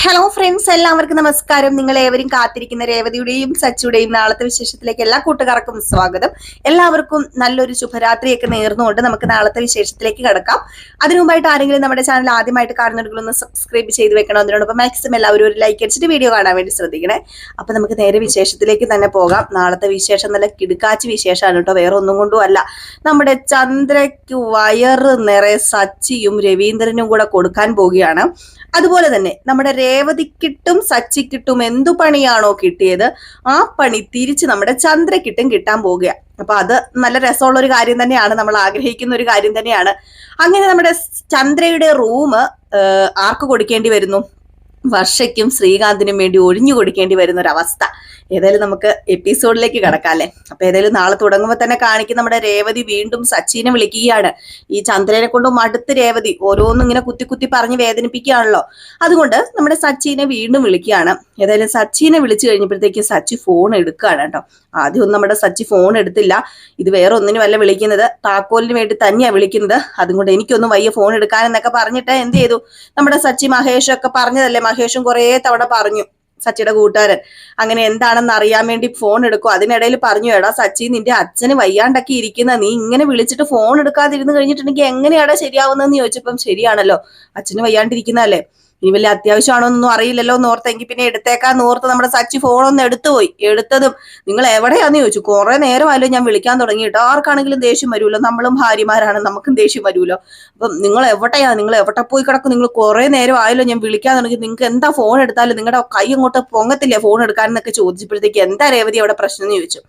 Hello friends, എല്ലാവർക്കും നമസ്കാരം. നിങ്ങൾ ഏവരും കാത്തിരിക്കുന്ന രേവതിയുടെയും സച്ചിയുടെയും നാളത്തെ വിശേഷത്തിലേക്ക് എല്ലാ കൂട്ടുകാർക്കും സ്വാഗതം. എല്ലാവർക്കും നല്ലൊരു ശുഭരാത്രിയൊക്കെ നേർന്നുകൊണ്ട് നമുക്ക് നാളത്തെ വിശേഷത്തിലേക്ക് കടക്കാം. അതിനു മുമ്പായിട്ട് ആരെങ്കിലും നമ്മുടെ ചാനൽ ആദ്യമായിട്ട് കാണുന്നവരൊന്ന് സബ്സ്ക്രൈബ് ചെയ്ത് വെക്കണം. അതിനോടൊപ്പം മാക്സിമം എല്ലാവരും ഒരു ലൈക്ക് അടിച്ചിട്ട് വീഡിയോ കാണാൻ വേണ്ടി ശ്രദ്ധിക്കണേ. അപ്പൊ നമുക്ക് നേരെ വിശേഷത്തിലേക്ക് തന്നെ പോകാം. നാളത്തെ വിശേഷം നല്ല കിടുക്കാച്ചി വിശേഷമാണ് കേട്ടോ, വേറെ ഒന്നും കൊണ്ടും അല്ല. നമ്മുടെ ചന്ദ്രയ്ക്ക് വയറ് നിറയെ സച്ചിയും രവീന്ദ്രനും കൂടെ കൊടുക്കാൻ പോവുകയാണ്. അതുപോലെ തന്നെ നമ്മുടെ രേവതിക്കിട്ടും സച്ചിക്കിട്ടും എന്തു പണിയാണോ കിട്ടിയത് ആ പണി തിരിച്ച് നമ്മുടെ ചന്ദ്രക്കിട്ടും കിട്ടാൻ പോവുക. അപ്പൊ അത് നല്ല രസമുള്ള ഒരു കാര്യം തന്നെയാണ്, നമ്മൾ ആഗ്രഹിക്കുന്ന ഒരു കാര്യം തന്നെയാണ്. അങ്ങനെ നമ്മുടെ ചന്ദ്രയുടെ റൂം ആർക്ക് കൊടുക്കേണ്ടി വരുന്നു? വർഷയ്ക്കും ശ്രീകാന്തിനും വേണ്ടി ഒഴിഞ്ഞു കൊടുക്കേണ്ടി വരുന്ന ഒരു അവസ്ഥ. ഏതായാലും നമുക്ക് എപ്പിസോഡിലേക്ക് കടക്കാം അല്ലെ. അപ്പൊ ഏതായാലും നാളെ തുടങ്ങുമ്പോൾ തന്നെ കാണിക്കും നമ്മുടെ രേവതി വീണ്ടും സച്ചിനെ വിളിക്കുകയാണ്. ഈ ചന്ദ്രനെ കൊണ്ട് മടുത്ത് രേവതി ഓരോന്നും ഇങ്ങനെ കുത്തി കുത്തി പറഞ്ഞ് വേദനിപ്പിക്കുകയാണല്ലോ. അതുകൊണ്ട് നമ്മുടെ സച്ചിനെ വീണ്ടും വിളിക്കുകയാണ്. ഏതായാലും സച്ചിനെ വിളിച്ചു കഴിഞ്ഞപ്പോഴത്തേക്ക് സച്ചി ഫോൺ എടുക്കുകയാണ് കേട്ടോ. ആദ്യമൊന്നും നമ്മുടെ സച്ചി ഫോൺ എടുത്തില്ല. ഇത് വേറെ ഒന്നിനും അല്ല വിളിക്കുന്നത്, താക്കോലിന് വേണ്ടി തന്നെയാ വിളിക്കുന്നത്. അതുകൊണ്ട് എനിക്കൊന്നും വയ്യ ഫോൺ എടുക്കാനെന്നൊക്കെ പറഞ്ഞിട്ട് എന്ത് ചെയ്തു, നമ്മുടെ സച്ചി മഹേഷൊക്കെ പറഞ്ഞതല്ലേ, മഹേഷും കുറേ തവണ പറഞ്ഞു, സച്ചിയുടെ കൂട്ടുകാരൻ അങ്ങനെ എന്താണെന്ന് അറിയാൻ വേണ്ടി ഫോൺ എടുക്കും. അതിനിടയിൽ പറഞ്ഞു, എടാ സച്ചി, നിന്റെ അച്ഛന് വയ്യാണ്ടൊക്കെ ഇരിക്കുന്ന, നീ ഇങ്ങനെ വിളിച്ചിട്ട് ഫോൺ എടുക്കാതിരുന്ന് കഴിഞ്ഞിട്ടുണ്ടെങ്കിൽ എങ്ങനെയാടാ ശരിയാവുന്നതെന്ന് ചോദിച്ചപ്പം ശരിയാണല്ലോ, അച്ഛന് വയ്യാണ്ടിരിക്കുന്നതല്ലേ, ഇനി വലിയ അത്യാവശ്യമാണോ എന്നൊന്നും അറിയില്ലല്ലോ എന്ന് ഓർത്തെങ്കിൽ പിന്നെ എടുത്തേക്കാന്ന് ഓർത്ത് നമ്മുടെ സച്ചി ഫോണൊന്ന് എടുത്തുപോയി. എടുത്തതും നിങ്ങൾ എവിടെയാന്ന് ചോദിച്ചു. കുറെ നേരമല്ലോ ഞാൻ വിളിക്കാൻ തുടങ്ങിയിട്ട്. ആർക്കാണെങ്കിലും ദേഷ്യം വരുമല്ലോ, നമ്മളും ഭാര്യമാരാണ്, നമുക്കും ദേഷ്യം വരുമല്ലോ. അപ്പം നിങ്ങൾ എവിടെ പോയി കിടക്കും, നിങ്ങൾ കുറെ നേരം ആയല്ലോ ഞാൻ വിളിക്കാൻ തുടങ്ങി, നിങ്ങൾക്ക് എന്താ ഫോൺ എടുത്താലും നിങ്ങളുടെ കൈ അങ്ങോട്ട് പൊങ്ങത്തില്ലേ ഫോൺ എടുക്കാനെന്നൊക്കെ ചോദിച്ചപ്പോഴത്തേക്ക് എന്താ രേവതി അവിടെ പ്രശ്നം എന്ന് ചോദിച്ചു.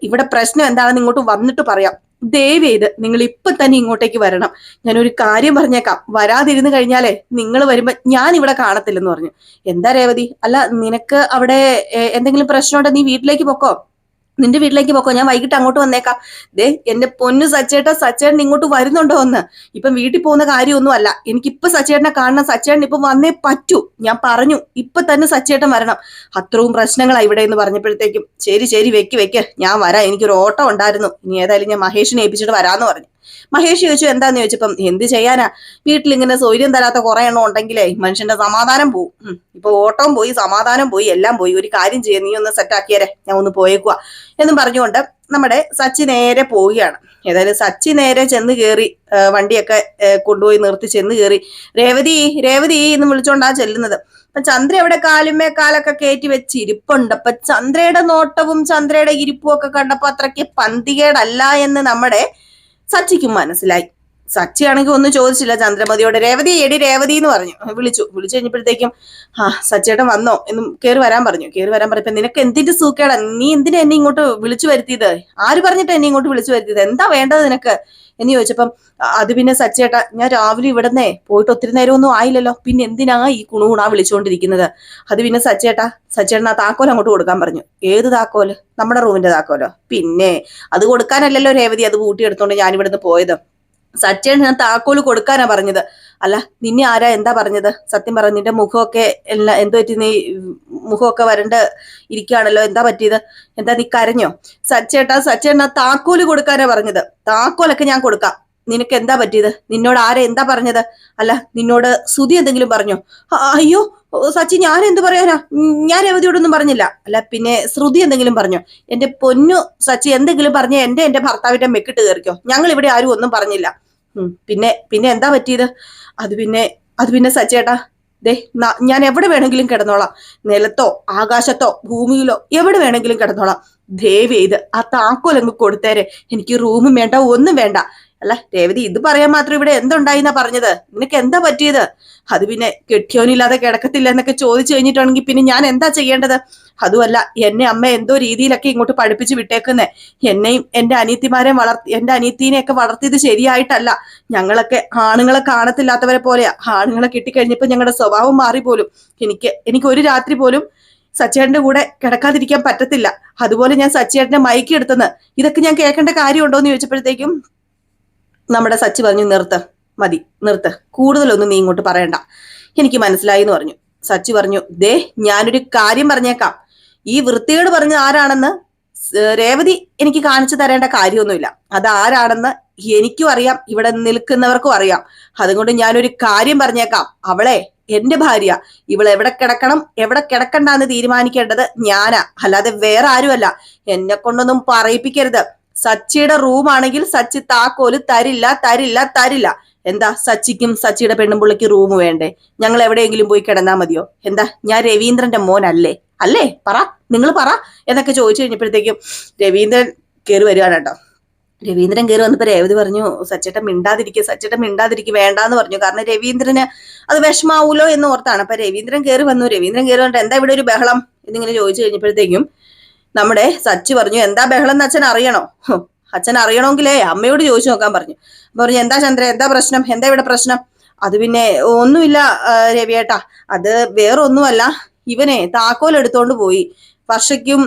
ഇവിടെ പ്രശ്നം എന്താണെന്ന് ഇങ്ങോട്ട് വന്നിട്ട് പറയാം, ദയവ് ചെയ്ത് നിങ്ങൾ ഇപ്പൊ തന്നെ ഇങ്ങോട്ടേക്ക് വരണം. ഞാനൊരു കാര്യം പറഞ്ഞേക്കാം, വരാതിരുന്ന് കഴിഞ്ഞാലേ നിങ്ങൾ വരുമ്പോ ഞാൻ ഇവിടെ കാണത്തില്ലെന്ന് പറഞ്ഞു. എന്താ രേവതി, അല്ല നിനക്ക് അവിടെ എന്തെങ്കിലും പ്രശ്നമുണ്ടോ, നീ വീട്ടിലേക്ക് പൊക്കോ, നിന്റെ വീട്ടിലേക്ക് പോക്കോ, ഞാൻ വൈകിട്ട് അങ്ങോട്ട് വന്നേക്കാം. ദേ എന്റെ പൊന്നു സച്ചേട്ടൻ ഇങ്ങോട്ട് വരുന്നുണ്ടോ എന്ന്. ഇപ്പം വീട്ടിൽ പോകുന്ന കാര്യമൊന്നും അല്ല, എനിക്കിപ്പൊ സച്ചേട്ടനെ കാണണം, സച്ചേട്ടൻ ഇപ്പൊ വന്നേ പറ്റൂ, ഞാൻ പറഞ്ഞു ഇപ്പൊ തന്നെ സച്ചേട്ടൻ വരണം, അത്രയും പ്രശ്നങ്ങളാണ് ഇവിടെ എന്ന് പറഞ്ഞപ്പോഴത്തേക്കും ശരി വെക്ക് ഞാൻ വരാം, എനിക്കൊരു ഓട്ടം ഉണ്ടായിരുന്നു, ഇനി ഏതായാലും ഞാൻ മഹേഷിനെ ഏൽപ്പിച്ചിട്ട് വരാന്ന് പറഞ്ഞു. മഹേഷ് ചോദിച്ചു എന്താന്ന് ചോദിച്ചപ്പം എന്ത് ചെയ്യാനാ, വീട്ടിലിങ്ങനെ സൗകര്യം തരാത്ത കുറെ എണ്ണം ഉണ്ടെങ്കിലേ മനുഷ്യന്റെ സമാധാനം പോവും. ഇപ്പൊ ഓട്ടം പോയി, സമാധാനം പോയി, എല്ലാം പോയി. ഒരു കാര്യം ചെയ്യാം, നീ ഒന്ന് സെറ്റാക്കിയരെ, ഞാൻ ഒന്ന് പോയേക്കുക എന്നും പറഞ്ഞുകൊണ്ട് നമ്മുടെ സച്ചി നേരെ പോവുകയാണ്. ഏതായാലും സച്ചി നേരെ ചെന്ന് കയറി, വണ്ടിയൊക്കെ കൊണ്ടുപോയി നിർത്തി ചെന്ന് കയറി. രേവതി എന്ന് വിളിച്ചോണ്ടാ ചെല്ലുന്നത്. അപ്പൊ ചന്ദ്ര അവിടെ കാലുമേ കാലൊക്കെ കയറ്റി വെച്ച് ഇരിപ്പുണ്ട്. അപ്പൊ ചന്ദ്രയുടെ നോട്ടവും ചന്ദ്രയുടെ ഇരിപ്പും ഒക്കെ കണ്ടപ്പോ അത്രയ്ക്ക് പന്തികേടല്ല എന്ന് നമ്മുടെ സച്ചിക്കും മനസ്സിലായി. സച്ചിയാണെങ്കിൽ ഒന്നും ചോദിച്ചില്ല ചന്ദ്രമതിയോട്, രേവതി എന്ന് പറഞ്ഞു. വിളിച്ചു കഴിഞ്ഞപ്പോഴത്തേക്കും സച്ചേട്ടൻ വന്നോ എന്നും കയറി വരാൻ പറഞ്ഞപ്പോ നിനക്ക് എന്തിന്റെ സൂക്കേടാ, നീ എന്തിനാ എന്നെ ഇങ്ങോട്ട് വിളിച്ചു വരുത്തിയത്, ആര് പറഞ്ഞിട്ട് എന്നെ ഇങ്ങോട്ട് വിളിച്ചു വരുത്തിയത്, എന്താ വേണ്ടത് നിനക്ക് എന്ന് ചോദിച്ചപ്പം അത് പിന്നെ സച്ചേട്ടാ, ഞാൻ രാവിലെ ഇവിടുന്നേ പോയിട്ട് ഒത്തിരി നേരമൊന്നും ആയില്ലല്ലോ, പിന്നെ എന്തിനാ ഈ കുണുകുണാ വിളിച്ചുകൊണ്ടിരിക്കുന്നത്. അത് പിന്നെ സച്ചേട്ടൻ ആ താക്കോൽ അങ്ങോട്ട് കൊടുക്കാൻ പറഞ്ഞു. ഏത് താക്കോല്? നമ്മുടെ റൂമിന്റെ താക്കോലോ? പിന്നെ അത് കൊടുക്കാനല്ലല്ലോ രേവതി അത് കൂട്ടിയെടുത്തോണ്ട് ഞാൻ ഇവിടുന്ന് പോയത്. സച്ചേട്ടൻ ഞാൻ താക്കോല് കൊടുക്കാനാ പറഞ്ഞത്. അല്ല നിന്നെ ആരാ എന്താ പറഞ്ഞത്, സത്യം പറഞ്ഞു, നിന്റെ മുഖമൊക്കെ എല്ലാം എന്ത് പറ്റി, നീ മുഖമൊക്കെ വരണ്ട് ഇരിക്കുകയാണല്ലോ, എന്താ പറ്റിയത്, എന്താ നീ കരഞ്ഞോ? സച്ചേട്ടൻ ആ താക്കോല് കൊടുക്കാനാ പറഞ്ഞത്. താക്കോലൊക്കെ ഞാൻ കൊടുക്കാം, നിനക്ക് എന്താ പറ്റിയത്, നിന്നോട് ആരാ എന്താ പറഞ്ഞത്, അല്ല നിന്നോട് ശ്രുതി എന്തെങ്കിലും പറഞ്ഞോ? അയ്യോ സച്ചി, ഞാൻ എന്ത് പറയാനാ, ഞാൻ രേവതിയോടൊന്നും പറഞ്ഞില്ല. അല്ല പിന്നെ ശ്രുതി എന്തെങ്കിലും പറഞ്ഞോ? എന്റെ പൊന്നു സച്ചി, എന്തെങ്കിലും പറഞ്ഞ എന്റെ ഭർത്താവിന്റെ മെക്കിട്ട് കയറിക്കോ, ഞങ്ങൾ ഇവിടെ ആരും ഒന്നും പറഞ്ഞില്ല. പിന്നെ എന്താ പറ്റിയത്? അത് പിന്നെ സച്ചേട്ടാ, ദേ ഞാൻ എവിടെ വേണമെങ്കിലും കിടന്നോളാം, നിലത്തോ ആകാശത്തോ ഭൂമിയിലോ എവിടെ വേണമെങ്കിലും കിടന്നോളാം, ദയവ് ചെയ്ത് ആ താക്കോലങ്ങ് കൊടുത്തേരെ, എനിക്ക് റൂമും വേണ്ട ഒന്നും വേണ്ട. അല്ല രേവതി, ഇത് പറയാൻ മാത്രം ഇവിടെ എന്തുണ്ടായിന്നാ പറഞ്ഞത്, നിനക്ക് എന്താ പറ്റിയത്? അത് പിന്നെ കെട്ടിയോനില്ലാതെ കിടക്കത്തില്ല എന്നൊക്കെ ചോദിച്ചു കഴിഞ്ഞിട്ടാണെങ്കിൽ പിന്നെ ഞാൻ എന്താ ചെയ്യേണ്ടത്? അതുമല്ല എന്നെ അമ്മ എന്തോ രീതിയിലൊക്കെ ഇങ്ങോട്ട് പഠിപ്പിച്ച് വിട്ടേക്കുന്നേ, എന്നെയും എന്റെ അനിയത്തിനെയൊക്കെ വളർത്തിയത് ശരിയായിട്ടല്ല. ഞങ്ങളൊക്കെ ആണുങ്ങളെ കാണത്തില്ലാത്തവരെ പോലെയാ, ആണുങ്ങളെ കിട്ടിക്കഴിഞ്ഞപ്പോ ഞങ്ങളുടെ സ്വഭാവം മാറിപ്പോലും. എനിക്ക് ഒരു രാത്രി പോലും സച്ചേട്ടന്റെ കൂടെ കിടക്കാതിരിക്കാൻ പറ്റത്തില്ല. അതുപോലെ ഞാൻ സച്ചേട്ടനെ മയക്കി എടുത്തെന്ന് ഇതൊക്കെ ഞാൻ കേൾക്കേണ്ട കാര്യമുണ്ടോന്ന് ചോദിച്ചപ്പോഴത്തേക്കും നമ്മുടെ സച്ചി പറഞ്ഞു, നിർത്ത്, കൂടുതലൊന്നും നീ ഇങ്ങോട്ട് പറയണ്ട, എനിക്ക് മനസ്സിലായി എന്ന് പറഞ്ഞു. സച്ചി പറഞ്ഞു, ദേ ഞാനൊരു കാര്യം പറഞ്ഞേക്കാം, ഈ വൃത്തികേട് പറഞ്ഞ ആരാണെന്ന് രേവതി എനിക്ക് കാണിച്ചു തരേണ്ട കാര്യമൊന്നുമില്ല. അതാരാണെന്ന് എനിക്കും അറിയാം, ഇവിടെ നിൽക്കുന്നവർക്കും അറിയാം. അതുകൊണ്ട് ഞാനൊരു കാര്യം പറഞ്ഞേക്കാം, അവളെ എന്റെ ഭാര്യ. ഇവൾ എവിടെ കിടക്കണം എവിടെ കിടക്കണ്ടെന്ന് തീരുമാനിക്കേണ്ടത് ഞാനാ, അല്ലാതെ വേറെ ആരുമല്ല. എന്നെ കൊണ്ടൊന്നും പറയിപ്പിക്കരുത്. സച്ചിയുടെ റൂമാണെങ്കിൽ സച്ചി താക്കോല് തരില്ല തരില്ല തരില്ല. എന്താ സച്ചിക്കും സച്ചിയുടെ പെണ്ണുമ്പുള്ളിക്ക് റൂം വേണ്ടേ? ഞങ്ങൾ എവിടെയെങ്കിലും പോയി കിടന്നാ മതിയോ? എന്താ ഞാൻ രവീന്ദ്രന്റെ മോനല്ലേ? അല്ലേ? പറ, നിങ്ങൾ പറ എന്നൊക്കെ ചോദിച്ചു കഴിഞ്ഞപ്പോഴത്തേക്കും രവീന്ദ്രൻ കയറി വരികയാണ് കേട്ടോ. രവീന്ദ്രൻ കയറി വന്നപ്പോ രേവതി പറഞ്ഞു, സച്ചേട്ടൻ മിണ്ടാതിരിക്കുക വേണ്ടാന്ന് പറഞ്ഞു. കാരണം രവീന്ദ്രന് അത് വിഷമാവൂലോ എന്ന് ഓർത്താണ്. അപ്പൊ രവീന്ദ്രൻ കയറി വന്നു. രവീന്ദ്രൻ കയറി വന്നിട്ട് എന്താ ഇവിടെ ഒരു ബഹളം എന്നിങ്ങനെ ചോദിച്ചു കഴിഞ്ഞപ്പോഴത്തേക്കും നമ്മുടെ സച്ചി പറഞ്ഞു, എന്താ ബഹളം എന്ന് അച്ഛൻ അറിയണോ? അച്ഛൻ അറിയണമെങ്കിലേ അമ്മയോട് ചോദിച്ചു നോക്കാൻ പറഞ്ഞു. പറഞ്ഞു, എന്താ ചന്ദ്ര, എന്താ പ്രശ്നം, എന്താ ഇവിടെ പ്രശ്നം? അത് പിന്നെ ഒന്നുമില്ല രവിയേട്ടാ, അത് വേറൊന്നുമല്ല, ഇവനെ താക്കോൽ എടുത്തോണ്ട് പോയി. വർഷയ്ക്കും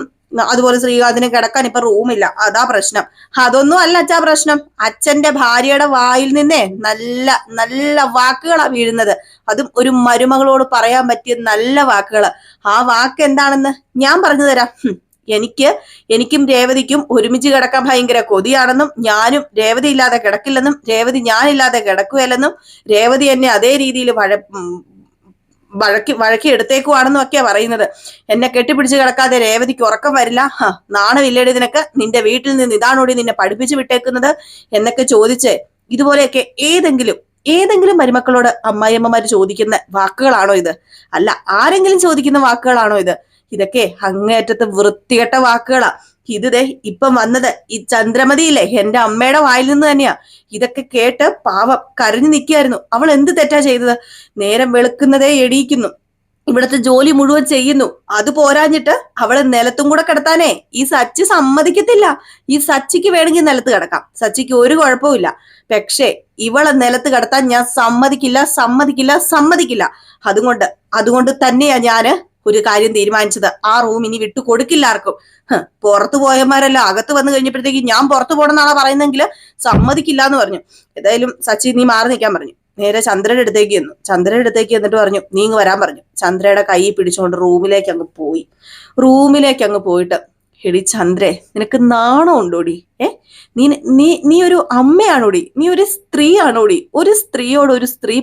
അതുപോലെ ശ്രീകാന്തിനും കിടക്കാൻ ഇപ്പൊ റൂമില്ല, അതാ പ്രശ്നം. അതൊന്നും അല്ല അച്ഛാ പ്രശ്നം. അച്ഛന്റെ ഭാര്യയുടെ വായിൽ നിന്നേ നല്ല നല്ല വാക്കുകളാ വീഴുന്നത്. അതും ഒരു മരുമകളോട് പറയാൻ പറ്റിയ നല്ല വാക്കുകള്. ആ വാക്ക് എന്താണെന്ന് ഞാൻ പറഞ്ഞു തരാം. എനിക്കും രേവതിക്കും ഒരുമിച്ച് കിടക്കാൻ ഭയങ്കര കൊതിയാണെന്നും ഞാനും രേവതി ഇല്ലാതെ കിടക്കില്ലെന്നും രേവതി ഞാനില്ലാതെ കിടക്കുകയല്ലെന്നും രേവതി എന്നെ അതേ രീതിയിൽ വഴക്കി എടുത്തേക്കുവാണെന്നും ഒക്കെയാ പറയുന്നത്. എന്നെ കെട്ടിപ്പിടിച്ച് കിടക്കാതെ രേവതിക്ക് ഉറക്കം വരില്ല. നാണമില്ലേടി നിനക്ക്? നിന്റെ വീട്ടിൽ നിന്ന് ഇതാണോടി നിന്നെ പഠിപ്പിച്ചു വിട്ടേക്കുന്നത് എന്നൊക്കെ ചോദിച്ച് ഇതുപോലെയൊക്കെ ഏതെങ്കിലും മരുമക്കളോട് അമ്മായിയമ്മമാര് ചോദിക്കുന്ന വാക്കുകളാണോ ഇത്? അല്ല, ആരെങ്കിലും ചോദിക്കുന്ന വാക്കുകളാണോ ഇത്? ഇതൊക്കെ അങ്ങേറ്റത്ത് വൃത്തികെട്ട വാക്കുകളാ. ദേ ഇപ്പം വന്നത് ഈ ചന്ദ്രമതിയില്ലേ, എന്റെ അമ്മയുടെ വായിൽ നിന്ന് തന്നെയാ. ഇതൊക്കെ കേട്ട് പാവം കരഞ്ഞു നിൽക്കുകയായിരുന്നു. അവൾ എന്ത് തെറ്റാ ചെയ്തത്? നേരം വെളുക്കുന്നതേ എണീക്കുന്നു, ഇവിടുത്തെ ജോലി മുഴുവൻ ചെയ്യുന്നു. അത് പോരാഞ്ഞിട്ട് അവളെ നിലത്തും കൂടെ കിടത്താനേ ഈ സച്ചി സമ്മതിക്കത്തില്ല. ഈ സച്ചിക്ക് വേണമെങ്കിൽ നിലത്ത് കിടക്കാം, സച്ചിക്ക് ഒരു കുഴപ്പമില്ല. പക്ഷേ ഇവളെ നിലത്ത് കിടത്താൻ ഞാൻ സമ്മതിക്കില്ല. അതുകൊണ്ട് തന്നെയാ ഞാന് ഒരു കാര്യം തീരുമാനിച്ചത്. ആ റൂം ഇനി വിട്ടു കൊടുക്കില്ല ആർക്കും. പുറത്തു പോയമാരല്ല അകത്ത് വന്നു കഴിഞ്ഞപ്പോഴത്തേക്ക് ഞാൻ പുറത്തു പോകണമെന്നാണ് പറയുന്നെങ്കിൽ സമ്മതിക്കില്ല എന്ന് പറഞ്ഞു. ഏതായാലും സച്ചി നീ മാറി നിൽക്കാൻ പറഞ്ഞു. നേരെ ചന്ദ്രയുടെ അടുത്തേക്ക് എന്നിട്ട് പറഞ്ഞു, നീ ഇങ്ങ് വരാൻ പറഞ്ഞു. ചന്ദ്രയുടെ കൈ പിടിച്ചുകൊണ്ട് റൂമിലേക്ക് അങ്ങ് പോയിട്ട്, എടി ചന്ദ്രേ, നിനക്ക് നാണം ഉണ്ടോടി? നീ ഒരു അമ്മയാണോടി? നീ ഒരു സ്ത്രീ ആണോടി? ഒരു സ്ത്രീയോട് ഒരു സ്ത്രീ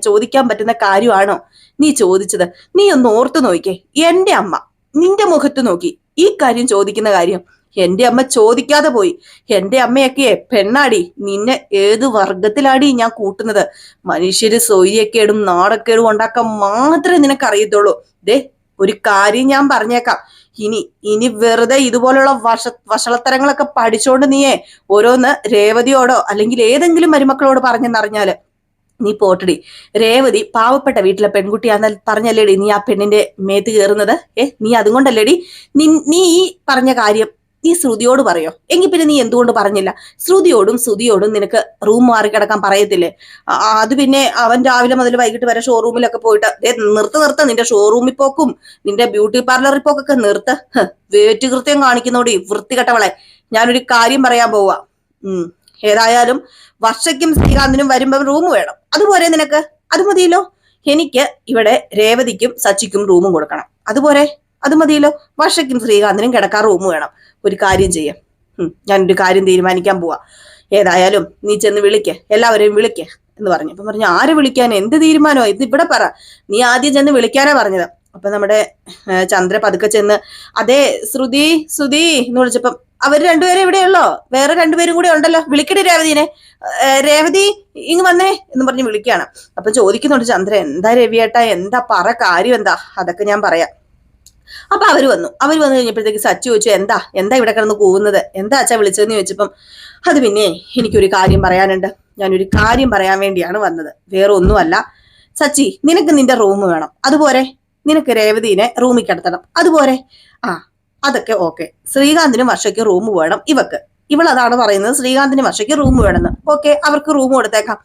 ചോദിക്കാൻ പറ്റുന്ന കാര്യമാണോ നീ ചോദിച്ചത്? നീ ഒന്ന് ഓർത്തു നോക്കിക്കേ. എന്റെ അമ്മ നിന്റെ മുഖത്ത് നോക്കി ഈ കാര്യം ചോദിക്കുന്ന കാര്യം എന്റെ അമ്മ ചോദിക്കാതെ പോയി. എന്റെ അമ്മയൊക്കെ പെണ്ണാടി. നിന്നെ ഏത് വർഗത്തിലാടി ഞാൻ കൂട്ടുന്നത്? മനുഷ്യര് സ്വൈര്യക്കേടും നാടക്കേടും ഉണ്ടാക്കാൻ മാത്രമേ നിനക്കറിയത്തുള്ളൂ. ദേ ഒരു കാര്യം ഞാൻ പറഞ്ഞേക്കാം, ഇനി വെറുതെ ഇതുപോലുള്ള വഷളത്തരങ്ങളൊക്കെ പഠിച്ചോണ്ട് നീയേ ഓരോന്ന് രേവതിയോടോ അല്ലെങ്കിൽ ഏതെങ്കിലും മരുമക്കളോട് പറഞ്ഞെന്നറിഞ്ഞാല് നീ പോട്ടടി. രേവതി പാവപ്പെട്ട വീട്ടിലെ പെൺകുട്ടിയാന്ന് പറഞ്ഞല്ലേടി നീ ആ പെണ്ണിന്റെ മേത്ത് കയറുന്നത്? നീ അതുകൊണ്ടല്ലേടി നീ ഈ പറഞ്ഞ കാര്യം നീ ശ്രുതിയോട് പറയോ? എങ്കിൽ പിന്നെ നീ എന്തുകൊണ്ട് പറഞ്ഞില്ല? ശ്രുതിയോടും നിനക്ക് റൂം മാറി കിടക്കാൻ പറയത്തില്ലേ? അത് പിന്നെ അവൻ രാവിലെ മുതൽ വൈകിട്ട് വരെ ഷോറൂമിലൊക്കെ പോയിട്ട് നിർത്ത നിന്റെ ഷോറൂമിൽ പോക്കും നിന്റെ ബ്യൂട്ടി പാർലറിൽ പോക്കൊക്കെ നിർത്ത്. വേറ്റ് കൃത്യം കാണിക്കുന്നോടി വൃത്തികെട്ടവളെ. ഞാനൊരു കാര്യം പറയാൻ പോവാ. ഏതായാലും വർഷയ്ക്കും ശ്രീകാന്തിനും വരുമ്പോ റൂം വേണം. അതുപോലെ നിനക്ക്? അത് മതിയല്ലോ. എനിക്ക് ഇവിടെ രേവതിക്കും സച്ചിക്കും റൂമും കൊടുക്കണം. അതുപോലെ അത് മതിയല്ലോ. വർഷയ്ക്കും ശ്രീകാന്തിനും കിടക്കാൻ റൂം വേണം. ഒരു കാര്യം ചെയ്യാം, ഞാനൊരു കാര്യം തീരുമാനിക്കാൻ പോവാ. ഏതായാലും നീ ചെന്ന് എല്ലാവരെയും വിളിക്ക് എന്ന് പറഞ്ഞു. അപ്പൊ പറഞ്ഞു, ആരെ വിളിക്കാൻ? എന്ത് തീരുമാനമോ? ഇത് ഇവിടെ പറ. നീ ആദ്യം ചെന്ന് വിളിക്കാനാ പറഞ്ഞത്. അപ്പൊ നമ്മുടെ ചന്ദ്ര പതുക്കെ ചെന്ന്, അതെ ശ്രുതി എന്ന് വിളിച്ചപ്പം അവർ രണ്ടുപേരും എവിടെയുള്ളോ? വേറെ രണ്ടുപേരും കൂടെ ഉണ്ടല്ലോ, വിളിക്കട്ടെ രേവതിനെ. രേവതി ഇങ്ങ് വന്നേ എന്ന് പറഞ്ഞ് വിളിക്കുകയാണ്. അപ്പൊ ചോദിക്കുന്നുണ്ട് ചന്ദ്ര, എന്താ രവിയേട്ടാ, എന്താ പറ, കാര്യം എന്താ? അതൊക്കെ ഞാൻ പറയാം. അപ്പൊ അവര് വന്നു കഴിഞ്ഞപ്പോഴത്തേക്ക് സച്ചി ചോദിച്ചു, എന്താ ഇവിടെ കിടന്ന് കൂവുന്നത്? എന്താ അച്ഛാ വിളിച്ചതെന്ന് ചോദിച്ചപ്പം, അത് പിന്നെ എനിക്കൊരു കാര്യം പറയാനുണ്ട്. ഞാനൊരു കാര്യം പറയാൻ വേണ്ടിയാണ് വന്നത്, വേറെ ഒന്നുമല്ല. സച്ചി, നിനക്ക് നിന്റെ റൂം വേണം. അതുപോലെ നിനക്ക് രേവതിനെ റൂമിൽ കിടത്തണം. അതുപോലെ അതൊക്കെ ഓക്കെ. ശ്രീകാന്തിനും വർഷയ്ക്ക് റൂം വേണം. ഇവളതാണ് പറയുന്നത്, ശ്രീകാന്തിനും വർഷയ്ക്ക് റൂം വേണമെന്ന്. ഓക്കെ, അവർക്ക് റൂം കൊടുത്തേക്കാം.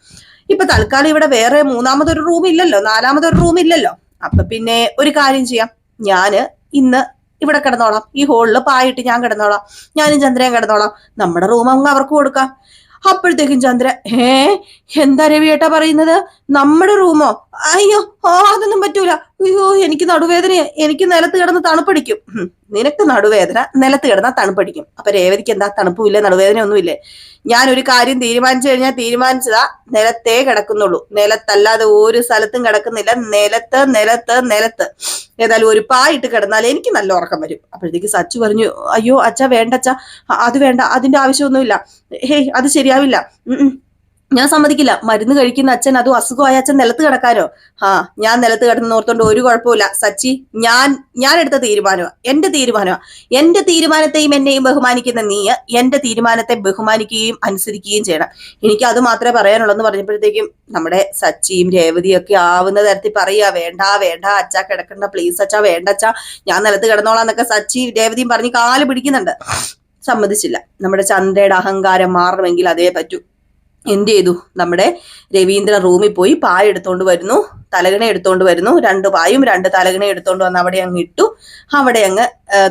ഇപ്പൊ തൽക്കാലം ഇവിടെ വേറെ മൂന്നാമതൊരു റൂം ഇല്ലല്ലോ, നാലാമതൊരു റൂം ഇല്ലല്ലോ. അപ്പൊ പിന്നെ ഒരു കാര്യം ചെയ്യാം, ഞാന് ഇന്ന് ഇവിടെ കിടന്നോളാം. ഈ ഹോളിൽ പായിട്ട് ഞാൻ കിടന്നോളാം. ഞാനും ചന്ദ്രയും കിടന്നോളാം. നമ്മുടെ റൂം അങ്ങ് അവർക്ക് കൊടുക്കാം. അപ്പോഴത്തേക്കും ചന്ദ്ര എന്താ രവിയേട്ടാ പറയുന്നത്? നമ്മുടെ റൂമോ? അയ്യോ അതൊന്നും പറ്റൂല. അയ്യോ എനിക്ക് നടുവേദന, എനിക്ക് നിലത്ത് കിടന്ന് തണുപ്പടിക്കും. നിനക്ക് നടുവേദന, നിലത്ത് കിടന്നാ തണുപ്പടിക്കും. അപ്പൊ രേവതിക്ക് എന്താ തണുപ്പുമില്ല നടുവേദന ഒന്നുമില്ലേ? ഞാൻ ഒരു കാര്യം തീരുമാനിച്ചു കഴിഞ്ഞാൽ തീരുമാനിച്ചതാ, നിലത്തേ കിടക്കുന്നുള്ളൂ. നിലത്തല്ലാതെ ഒരു സ്ഥലത്തും കിടക്കുന്നില്ല. നിലത്ത് നിലത്ത് നിലത്ത്. ഏതായാലും ഒരു പായിട്ട് കിടന്നാൽ എനിക്ക് നല്ല ഉറക്കം വരും. അപ്പോഴത്തേക്ക് സച്ചു പറഞ്ഞു, അയ്യോ അച്ഛ വേണ്ട അച്ഛ, അത് വേണ്ട, അതിന്റെ ആവശ്യമൊന്നുമില്ല. അത് ശരിയാവില്ല. ഞാൻ സമ്മതിക്കില്ല. മരുന്ന് കഴിക്കുന്ന അച്ഛൻ, അതും അസുഖമായ അച്ഛൻ നിലത്ത് കിടക്കാനോ? ഞാൻ നിലത്ത് കിടന്ന് ഓർത്തോണ്ട് ഒരു കുഴപ്പമില്ല സച്ചി. ഞാൻ എടുത്ത തീരുമാനമാണ്, എന്റെ തീരുമാനത്തെയും എന്നെയും ബഹുമാനിക്കുന്ന നീ എന്റെ തീരുമാനത്തെ ബഹുമാനിക്കുകയും അനുസരിക്കുകയും ചെയ്യണം. എനിക്ക് അത് മാത്രമേ പറയാനുള്ളൂ പറഞ്ഞപ്പോഴത്തേക്കും നമ്മുടെ സച്ചിയും രേവതിയും ഒക്കെ ആവുന്ന തരത്തിൽ പറയാ, വേണ്ട വേണ്ട അച്ഛാ കിടക്കണ്ട, പ്ലീസ് അച്ഛാ, വേണ്ട അച്ഛാ, ഞാൻ നിലത്ത് കിടന്നോളാന്നൊക്കെ സച്ചി രേവതിയും പറഞ്ഞ് കാല് പിടിക്കുന്നുണ്ട്. സമ്മതിച്ചില്ല. നമ്മുടെ ചന്ദ്രയുടെ അഹങ്കാരം മാറണമെങ്കിൽ അതേ പറ്റൂ. എന്ത് ചെയ്തു? നമ്മുടെ രവീന്ദ്രൻ റൂമിൽ പോയി പായ എടുത്തോണ്ട് വരുന്നു, തലകണ എടുത്തോണ്ട് വരുന്നു. 2 പായും 2 തലകണ എടുത്തോണ്ട് വന്ന് അവിടെ അങ്ങ് ഇട്ടു. അവിടെ അങ്ങ്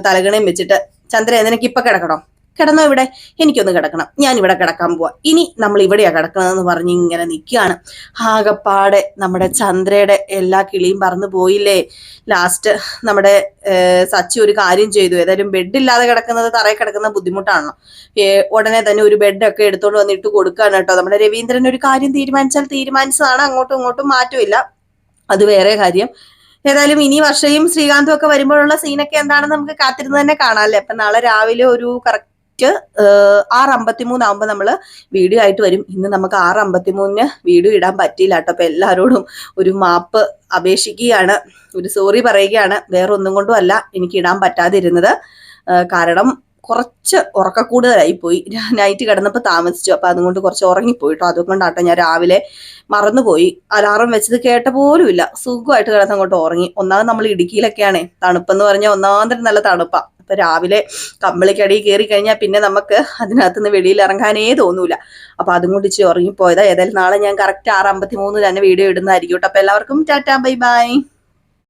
തലകണയും വെച്ചിട്ട്, ചന്ദ്ര നിനക്ക് ഇപ്പൊ കിടക്കണോ? കിടന്നോ ഇവിടെ? എനിക്കൊന്ന് കിടക്കണം, ഞാൻ ഇവിടെ കിടക്കാൻ പോവാ, ഇനി നമ്മൾ ഇവിടെയാ കിടക്കണമെന്ന് പറഞ്ഞ് ഇങ്ങനെ നിൽക്കുകയാണ്. ആകപ്പാടെ നമ്മുടെ ചന്ദ്രയുടെ എല്ലാ കിളിയും പറന്നു പോയില്ലേ. ലാസ്റ്റ് നമ്മുടെ സച്ചി ഒരു കാര്യം ചെയ്തു. ഏതായാലും ബെഡില്ലാതെ കിടക്കുന്നത്, തറയിൽ കിടക്കുന്ന ബുദ്ധിമുട്ടാണല്ലോ. ഉടനെ തന്നെ ഒരു ബെഡൊക്കെ എടുത്തോണ്ട് വന്നിട്ട് കൊടുക്കുകയാണ് കേട്ടോ. നമ്മുടെ രവീന്ദ്രൻ ഒരു കാര്യം തീരുമാനിച്ചാൽ തീരുമാനിച്ചതാണ്, അങ്ങോട്ടും ഇങ്ങോട്ടും മാറ്റമില്ല. അത് വേറെ കാര്യം. ഏതായാലും ഇനി വർഷയും ശ്രീകാന്തും ഒക്കെ വരുമ്പോഴുള്ള സീനൊക്കെ എന്താണെന്ന് നമുക്ക് കാത്തിരുന്ന് തന്നെ കാണാമല്ലേ. അപ്പൊ നാളെ രാവിലെ ഒരു കറക്റ്റ് 6:53 ആകുമ്പോൾ നമ്മള് വീഡിയോ ആയിട്ട് വരും. ഇന്ന് നമുക്ക് 6:53 വീഡിയോ ഇടാൻ പറ്റിയില്ല കേട്ടോ. അപ്പൊ എല്ലാവരോടും ഒരു മാപ്പ് അപേക്ഷിക്കുകയാണ്, ഒരു സോറി പറയുകയാണ്. വേറെ ഒന്നും കൊണ്ടും അല്ല എനിക്ക് ഇടാൻ പറ്റാതിരുന്നത്. കാരണം കുറച്ച് ഉറക്കക്കൂടുതലായി പോയി. നൈറ്റ് കിടന്നപ്പോൾ താമസിച്ചു. അപ്പൊ അതുകൊണ്ട് കുറച്ച് ഉറങ്ങിപ്പോയിട്ടോ. അതുകൊണ്ടാട്ടോ ഞാൻ രാവിലെ മറന്നുപോയി. അലാറം വെച്ചത് കേട്ട പോലും ഇല്ല. സുഖമായിട്ട് കിടന്നങ്ങോട്ട് ഉറങ്ങി. ഒന്നാമത് നമ്മൾ ഇടുക്കിയിലൊക്കെയാണേ, തണുപ്പെന്ന് പറഞ്ഞാൽ ഒന്നാന്തരം നല്ല തണുപ്പാ. അപ്പൊ രാവിലെ കമ്പിളിക്കടി കയറി കഴിഞ്ഞാൽ പിന്നെ നമുക്ക് അതിനകത്തുനിന്ന് വെളിയിൽ ഇറങ്ങാനേ തോന്നൂല. അപ്പൊ അതും കൊണ്ട് ഇച്ചിരി ഉറങ്ങിപ്പോയതാ. ഏതായാലും നാളെ ഞാൻ കറക്റ്റ് 6:53 തന്നെ വീഡിയോ ഇടുന്നതായിരിക്കും കേട്ടോ. അപ്പൊ എല്ലാവർക്കും ടാറ്റാ, ബൈ ബൈ.